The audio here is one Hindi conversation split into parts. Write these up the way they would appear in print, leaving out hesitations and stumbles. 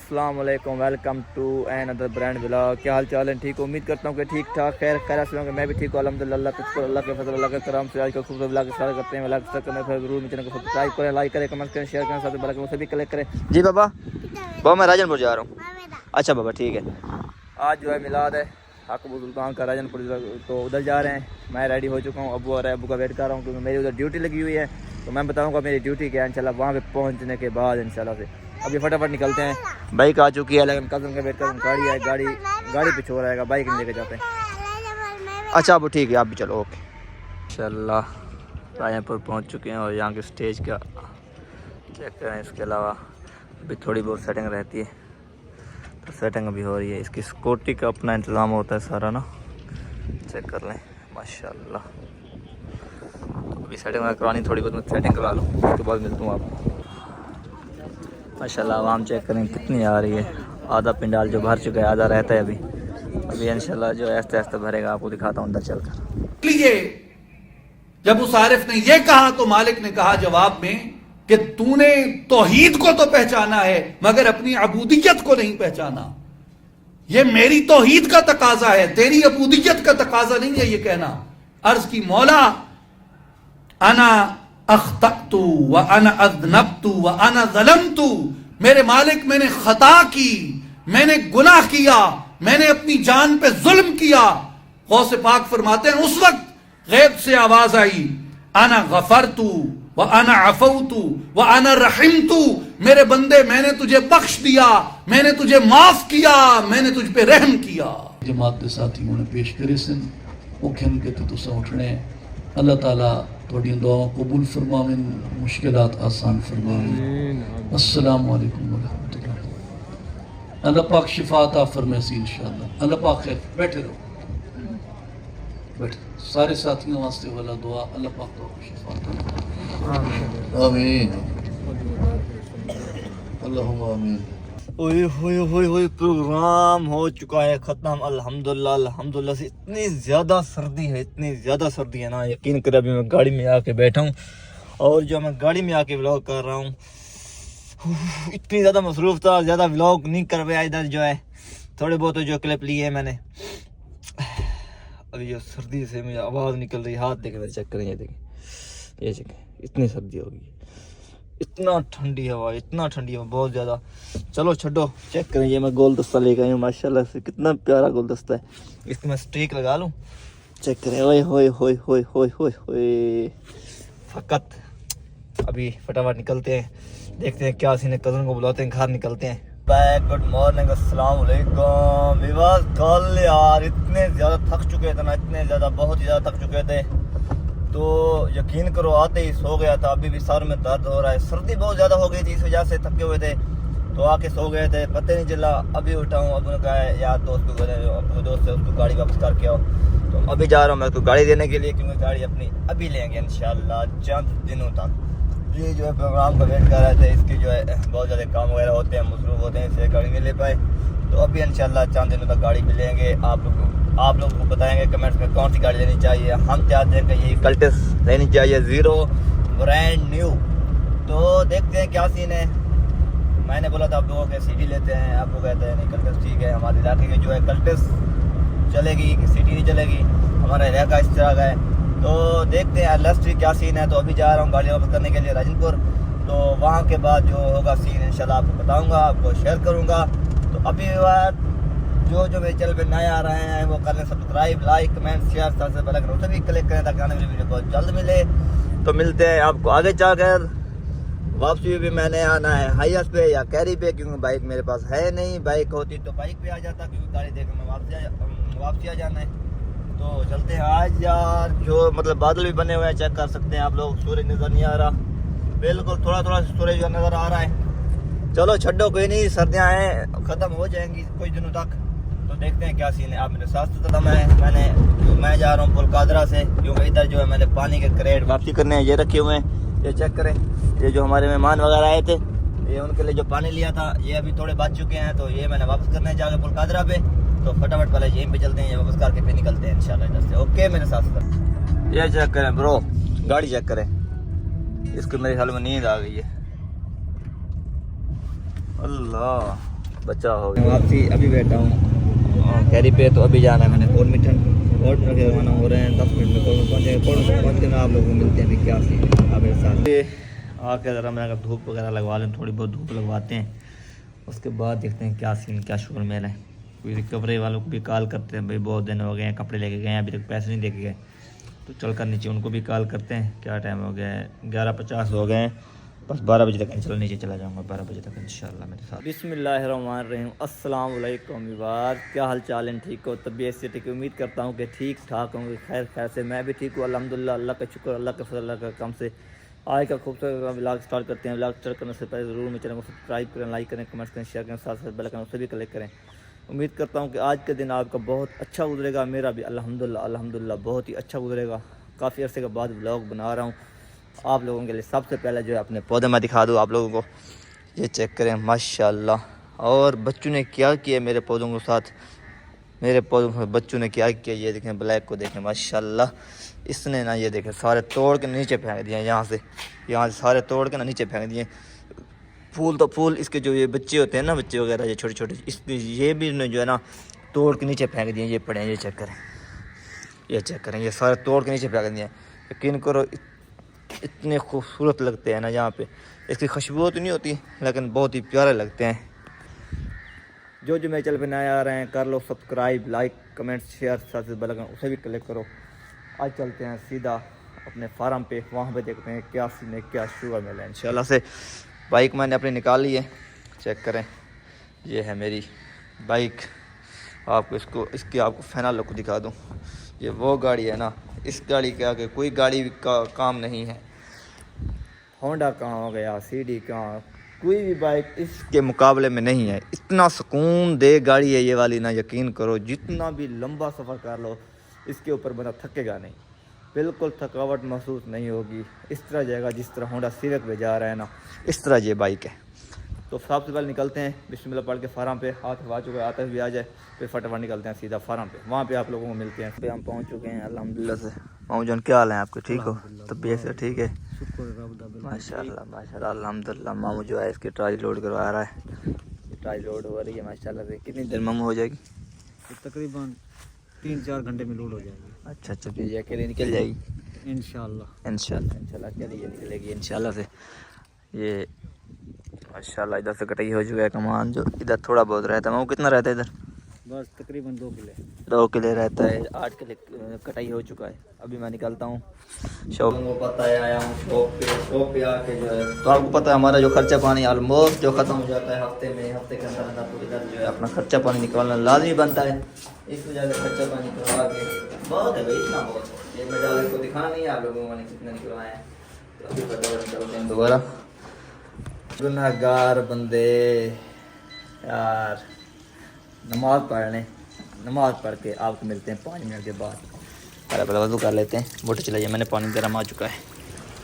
अस्सलाम वालेकुम, welcome to another brand vlog. क्या हाल चाल है? ठीक, उम्मीद करता हूँ कि ठीक ठाक खैर खैर से होंगे। मैं भी ठीक हूँ अल्हम्दुलिल्लाह। अल्लाह के फजल अल्लाह के करम से आज का खूबसूरत व्लॉग स्टार्ट करते हैं। व्लॉग स्टार्ट करने फिर जरूर मेरे चैनल को सब्सक्राइब करें, लाइक करें, कमेंट करें, शेयर करें, साथ में सभी क्लिक करें। जी बाबा, मैं राजनपुर जा रहा हूँ। अच्छा बाबा ठीक है। आज जो है मिलाद है हकबुल सुल्तान का राजनपुर, तो उधर जा रहे हैं। मैं रेडी हो चुका हूँ, अबू और अबू का वेट कर रहा हूँ क्योंकि मेरी उधर ड्यूटी लगी हुई है। तो मैं बताऊँगा मेरी ड्यूटी क्या है इंशाल्लाह वहाँ पे पहुँचने के बाद इंशाल्लाह से। अभी फटाफट निकलते हैं। बाइक आ चुकी है लेकिन कज़न का वेट कर, गाड़ी है, गाड़ी पे छोड़ आएगा, बाइक नहीं लेके जाते हैं। अच्छा अबू ठीक है, आप भी चलो। ओके इंशाल्लाह राजनपुर पहुँच चुके हैं और यहाँ के स्टेज का चेक करें। इसके अलावा अभी थोड़ी बहुत सेटिंग रहती है, तो सेटिंग अभी हो रही है। इसकी सिक्योरिटी का अपना इंतज़ाम होता है सारा ना, चेक कर लें माशाल्लाह। तो अभी सेटिंग करवानी, थोड़ी बहुत मैं सेटिंग करा लूँ, उसके बाद मिलता हूँ आपको। माशाल्लाह आवाम चेक करें कितनी आ रही है। आधा पिंडाल जो भर चुका है, आधा रहता है अभी इंशाल्लाह जो ऐसे ऐसे भरेगा आपको दिखाता हूँ अंदर चलकर। जब उस आरिफ ने यह कहा तो मालिक ने कहा जवाब में कि तूने तौहीद को तो पहचाना है मगर अपनी अबूदियत को नहीं पहचाना। यह मेरी तौहीद का तकाजा है, तेरी अबूदियत का तकाजा नहीं है। यह कहना अर्ज की मौला अना अख्तअतु व अना अज़नबतु व अना ज़लमतु, मेरे मालिक मैंने खता की, मैंने गुनाह किया, मैंने अपनी जान पे जुल्म किया। गौस पाक फरमाते हैं उस वक्त गैब से आवाज आई अना गफरतु व अना अफौतु व अना रहिमतु, मेरे बंदे मैंने तुझे बख्श दिया, मैंने तुझे माफ किया, मैंने तुझ पे रहम किया। जमात के साथियों ने पेश करे सन औखन के तुसा उठने। अल्लाह ताला थोड़ी दुआओं कबूल फरमावें, मुश्किलात आसान फरमावें। अस्सलाम वालेकुम व रहमतुल्लाह। अल्लाह पाक शिफा अता फरमाए इंशाअल्लाह। अल्लाह पाक खैर बैठे रहो, बैठे सारे साथियों वास्ते वाला दुआ अल्लाह पाक को शिफा अता। आमीन अल्लाहुम्मा आमीन। ओए होए होए होए, प्रोग्राम हो चुका है ख़त्म अल्हम्दुलिल्लाह। अल्हम्दुलिल्लाह से इतनी ज़्यादा सर्दी है, इतनी ज़्यादा सर्दी है ना, यकीन कर अभी मैं गाड़ी में आके बैठा हूँ और जो मैं गाड़ी में आके व्लॉग कर रहा हूँ, इतनी ज़्यादा मसरूफ़ था, ज़्यादा व्लॉग नहीं कर पाया। इधर जो है थोड़े बहुत जो क्लिप लिए हैं मैंने। अभी जो सर्दी से मुझे आवाज़ निकल रही है, हाथ देखे मेरे चेक करें, ये देखें, ये चेक, इतनी सर्दी होगी, इतना ठंडी हवा, इतना ठंडी हवा, बहुत ज़्यादा। चलो छोड़ो, चेक करें, ये मैं गोलदस्ता लेकर आई हूँ माशाल्लाह से, कितना प्यारा गोलदस्ता है। इसको मैं स्टिक लगा लूँ, चेक करें। ओए होए होए होए होए होए होए, फ़कत अभी फटाफट निकलते हैं, देखते हैं क्या सीन है। कज़न को बुलाते हैं, घर निकलते हैं। गुड मॉर्निंग, अस्सलाम वालेकुम। विवास कल यार इतने ज़्यादा थक चुके थे ना, इतने ज़्यादा, बहुत ही ज़्यादा थक चुके थे, तो यकीन करो आते ही सो गया था। अभी भी सर में दर्द हो रहा है, सर्दी बहुत ज़्यादा हो गई थी, इस वजह से थके हुए थे, तो आके सो गए थे, पता नहीं चला। अभी उठा हूँ, अब उन्होंने कहा है यार दोस्त को, अपने दोस्त से उसको गाड़ी वापस करके आओ, तो अभी जा रहा हूँ मैं उसको गाड़ी देने के लिए, क्योंकि गाड़ी अपनी अभी लेंगे इंशाल्लाह चंद दिनों तक। ये जो है प्रोग्राम का वेट कर रहे थे, इसके जो है बहुत ज़्यादा काम वगैरह होते हैं, मसरूफ़ होते हैं, इसलिए गाड़ी नहीं ले पाए। तो अभी इंशाल्लाह चंद दिनों तक गाड़ी भी लेंगे। आप लोग को बताएंगे कमेंट्स में कौन सी गाड़ी लेनी चाहिए। हम चाहते हैं कि ये कल्टिस लेनी चाहिए, ज़ीरो ब्रांड न्यू। तो देखते हैं क्या सीन है। मैंने बोला था आप लोगों के सिटी लेते हैं, आप लोग कहते हैं नहीं कल्टिस ठीक है। हमारे इलाके की जो है कल्टिस चलेगी कि सिटी नहीं चलेगी, हमारा इलाका इस तरह का है। तो देखते हैं लास्ट वीक क्या सीन है। तो अभी जा रहा हूँ गाड़ी वापस करने के लिए राजनपुर, तो वहाँ के बाद जो होगा सीन इंशाल्लाह आपको बताऊँगा, आपको शेयर करूँगा। तो अभी जो मेरे चैनल पे नए आ रहे हैं वो कर लें सब्सक्राइब, लाइक, कमेंट, शेयर, सबसे पहले करें उसे भी क्लिक करें ताकि आने वाली वीडियो बहुत जल्द मिले। तो मिलते हैं आपको आगे जाकर। वापसी भी मैंने आना है हाईएस पे या कैरी पे, क्योंकि बाइक मेरे पास है नहीं। बाइक होती तो बाइक पे आ जाता, क्योंकि गाड़ी देखकर मैं वापसी आ जाना है। तो चलते हैं आज यार। जो मतलब बादल भी बने हुए हैं, चेक कर सकते हैं आप लोग, सूरज नज़र नहीं आ रहा, बिल्कुल थोड़ा थोड़ा सूरज नज़र आ रहा है। चलो छड्डो, कोई नहीं, सर्दियाँ हैं, ख़त्म हो जाएंगी कुछ दिनों तक, तो देखते हैं क्या सीन है। आप मेरे साथ तो मैं जा रहा हूँ पुलकादरा से, क्योंकि इधर जो है मैंने पानी के क्रेट वापसी करने हैं, ये रखे हुए हैं, ये चेक करें। ये जो हमारे मेहमान वगैरह आए थे, ये उनके लिए जो पानी लिया था, ये अभी थोड़े बच चुके हैं, तो ये मैंने वापस करने जाके पुलकादरा पे। तो फटाफट पहले यहीं पे चलते हैं, ये वापस करके फिर निकलते हैं इंशाल्लाह इधर से। ओके मेरे साथ। ये चेक करें ब्रो, गाड़ी चेक करें, इसको मेरे ख्याल में नींद आ गई है। अल्लाह बच्चा हो गया। वापसी अभी बैठा हूँ कैरी पे, तो अभी जाना है मैंने कोडमिटन के रवाना हो रहे हैं। 10 मिनट में कोडमिटन पहुँच के आप लोगों को मिलते हैं अभी क्या सीन है आप मेरे साथ। आके ज़रा मैं अगर धूप वगैरह लगवा लें, थोड़ी बहुत धूप लगवाते हैं, उसके बाद देखते हैं क्या सीन क्या शोर मेल है। कोई रिकवरी वालों को भी कॉल करते हैं, भाई बहुत दिन हो गए हैं, कपड़े लेके गए हैं, अभी तक पैसे नहीं लेके गए, तो चल कर नीचे उनको भी कॉल करते हैं। क्या टाइम हो गया है, 11:50 हो गए हैं, बस 12 बजे तक चलो नीचे चला जाऊंगा, 12 बजे तक इंशाल्लाह मेरे साथ। बिस्मिल्लाहिर्रहमानिर्रहीम, अस्सलाम वालेकुम विवार, क्या हाल चाल है? ठीक हो? तबीयत से ठीक? उम्मीद करता हूँ कि ठीक ठाक होंगे, खैर खैर से। मैं भी ठीक हूँ अल्हम्दुलिल्लाह, अल्लाह का शुक्र, अल्लाह के फजल, अल्लाह का काम से। आज का खूबसूरत व्लॉग स्टार्ट करते हैं। व्लॉग स्टार्ट करने से पहले ज़रूर मेरे चैनल को सब्सक्राइब करें, लाइक करें, कमेंट्स करें, शेयर करें, साथ साथ बेल आइकन उसे भी क्लिक करें। उम्मीद करता हूँ कि आज के दिन आपका बहुत अच्छा गुजरेगा, मेरा भी अल्हम्दुलिल्लाह बहुत ही अच्छा गुजरेगा। काफ़ी अर्से के बाद व्लॉग बना रहा हूँ आप लोगों के लिए। सबसे पहले जो है अपने पौधे में दिखा दूँ आप लोगों को, ये चेक करें माशाल्लाह। और बच्चों ने क्या किया मेरे पौधों के साथ, मेरे पौधों बच्चों ने क्या किया, ये देखें ब्लैक को देखें माशाल्लाह। इसने ना ये देखें सारे तोड़ के नीचे फेंक दिए, यहाँ से सारे तोड़ के ना नीचे फेंक दिए। फूल तो फूल इसके जो ये बच्चे होते हैं ना, बच्चे वगैरह ये छोटे छोटे, इसके ये भी ने जो है ना तोड़ के नीचे फेंक दिए। ये पड़े हैं, ये चेक करें, ये सारे तोड़ के नीचे फेंक दिए। यकीन करो इतने खूबसूरत लगते हैं ना, यहाँ पे इसकी खुशबू तो नहीं होती लेकिन बहुत ही प्यारे लगते हैं। जो मेरे चैनल पे नए आ रहे हैं कर लो सब्सक्राइब, लाइक, कमेंट, शेयर, साथ बेल आइकन उसे भी क्लिक करो। आज चलते हैं सीधा अपने फार्म पे, वहाँ पे देखते हैं क्या सीन है, क्या शुगर मिला है इंशाल्लाह से। बाइक मैंने अपनी निकाल ली है, चेक करें, ये है मेरी बाइक। आपको इसकी आपको फाइनल लुक दिखा दूँ। ये वो गाड़ी है ना, इस गाड़ी के आगे कोई गाड़ी का काम नहीं है। होंडा कहाँ हो गया, सीडी कहाँ, कोई भी बाइक इसके मुकाबले में नहीं है। इतना सुकून दे गाड़ी है ये वाली ना, यकीन करो जितना भी लंबा सफ़र कर लो इसके ऊपर बंदा थकेगा नहीं, बिल्कुल थकावट महसूस नहीं होगी। इस तरह जाएगा जिस तरह होंडा सिविक में जा रहा है ना, इस तरह ये बाइक है। तो सबसे पहले निकलते हैं बिस्मिल्लाह पढ़ के फार्म पे। हाथ आ चुके, आते भी आ जाए, फिर फटाफट निकलते हैं सीधा फार्म पे, वहाँ पे आप लोगों को मिलते हैं। पे हम पहुँच चुके हैं अल्हम्दुलिल्लाह से। मामू जान क्या हाल है आपके, ठीक हो? तबीयत से ठीक है माशाल्लाह अल्हम्दुलिल्लाह। मामू जो है इसकी ट्राली लोड करवा रहा है, ट्राली लोड हो रही है माशाल्लाह से। कितनी देर मामू हो जाएगी? तकरीबन 3-4 घंटे में लोड हो जाएगी। अच्छा फिर ये अकेले निकल जाएगी इंशाल्लाह अकेले ये निकलेगी इंशाल्लाह से। ये माशाल्लाह इधर से कटाई हो चुका है कमान, जो इधर थोड़ा बहुत रहता है। मामू कितना रहता है इधर? बस तकरीबन 2 किले रहता है। 8 किले कटाई हो चुका है। अभी मैं निकलता हूँ शॉप को, पता है आया हूँ शॉप पे आके जो है, तो आपको पता है हमारा जो खर्चा पानी ऑलमोस्ट जो ख़त्म हो जाता है हफ्ते के अंदर तो इधर जो है अपना खर्चा पानी निकालना लाजमी बनता है। इस वजह से खर्चा पानी करवा के बहुत है भाई, इतना बहुत है। ये मैं को दिखाना नहीं है आप लोगों ने कितना निकलवाया है। तो अभी फटाफट निकलते हैं दोबारा। गुनहगार बंदे यार, नमाज पढ़ के आपको मिलते हैं 5 मिनट के बाद। पहले वज़ू कर लेते हैं, बोट चला जाए, मैंने पानी गर्म आ चुका है।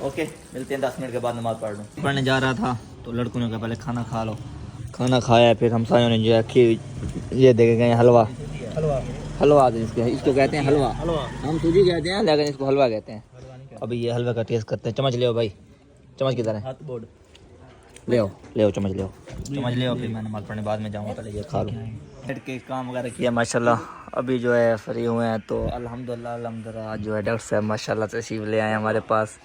ओके मिलते हैं 10 मिनट के बाद, नमाज पढ़ लूँ। पढ़ने जा रहा था तो लड़कों ने कहा पहले खाना खा लो। खाना खाया, फिर हम सायों ने जो है खीर ये देखे गए हलवा इसको कहते हैं हलवा। हम सूजी कहते हैं लेकिन इसको हलवा कहते हैं। अभी ये हलवा का टेस्ट करते हैं। चम्मच ले भाई, चम्मच किधर है? हाथ बोर्ड ले आओ चम्मच ले आओ। फिर मैं नमाज पढ़ने बाद में जाऊँगा, पहले ये खा लूँ। हेड के काम वगैरह किया माशाल्लाह। अभी जो है फ्री हुए हैं तो अल्हम्दुलिल्लाह आज जो है डॉक्टर साहब माशाल्लाह तशरीफ ले आए हमारे पास।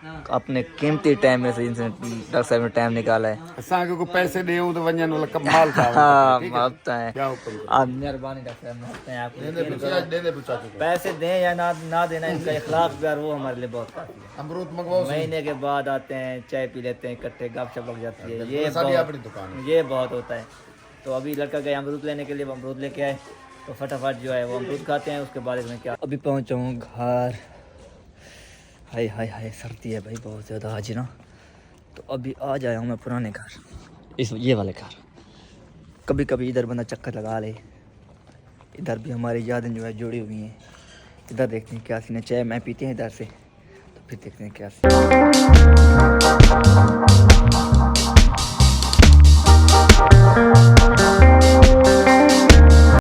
अपने कीमती टाइम में से इनसे डॉक्टर साहब ने टाइम निकाला है। को पैसे दे तो वंजन वाला कमाल था। हाँ माफता है आप, मेहरबानी डॉक्टर साहब, माफते हैं आपको। पैसे दें या ना देना, इनका इखलाक प्यार वो हमारे लिए बहुत काफी है। अमरूद मंगवाओ, महीने के बाद आते हैं, चाय पी लेते हैं इकट्ठे, गपशप लग जाती है। ये बहुत होता है। तो अभी लड़का गया अमरूद लेने के लिए, अमरूद लेके आए तो फटाफट जो है वो अमरूद खाते हैं। उसके बाद इसमें क्या, अभी पहुँचा हूँ घर। हाय सर्दी है भाई बहुत ज़्यादा आज ना। तो अभी आ जाया हूँ मैं पुराने घर, ये वाले घर। कभी कभी इधर बंदा चक्कर लगा ले, इधर भी हमारी यादें जो है जुड़ी हुई हैं। इधर देखते हैं क्या सीन है, चाय मैं पीते हैं इधर से, तो फिर देखते हैं क्या सीन।